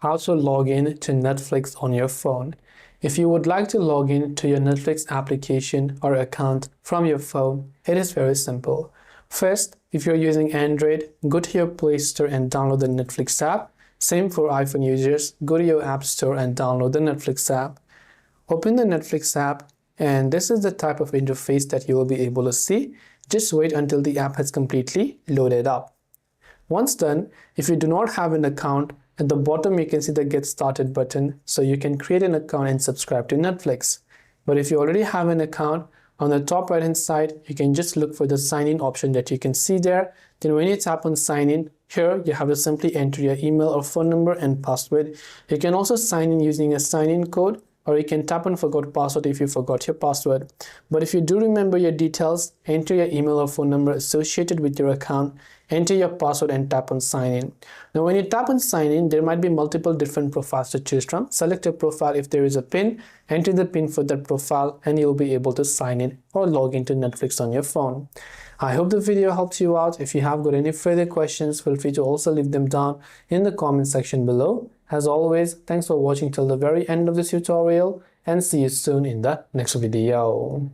how to log in to Netflix on your phone. If you would like to log in to your Netflix application or account from your phone, it is very simple. First, if you're using Android, go to your Play Store and download the Netflix app. Same for iPhone users, go to your App Store and download the Netflix app. Open the Netflix app, and this is the type of interface that you will be able to see. Just wait until the app has completely loaded up. Once done, if you do not have an account, at the bottom you can see the Get Started button, so you can create an account and subscribe to Netflix. But if you already have an account, on the top right hand side, you can just look for the sign in option that you can see there. Then when you tap on sign in, here you have to simply enter your email or phone number and password. You can also sign in using a sign in code, or you can tap on forgot password if you forgot your password. But if you do remember your details, enter your email or phone number associated with your account, enter your password and tap on sign in. Now when you tap on sign in, there might be multiple different profiles to choose from. Select a profile. If there is a pin, enter the pin for that profile and you'll be able to sign in or log into Netflix on your phone. I hope the video helps you out. If you have got any further questions, feel free to also leave them down in the comment section below. As always, thanks for watching till the very end of this tutorial and see you soon in the next video.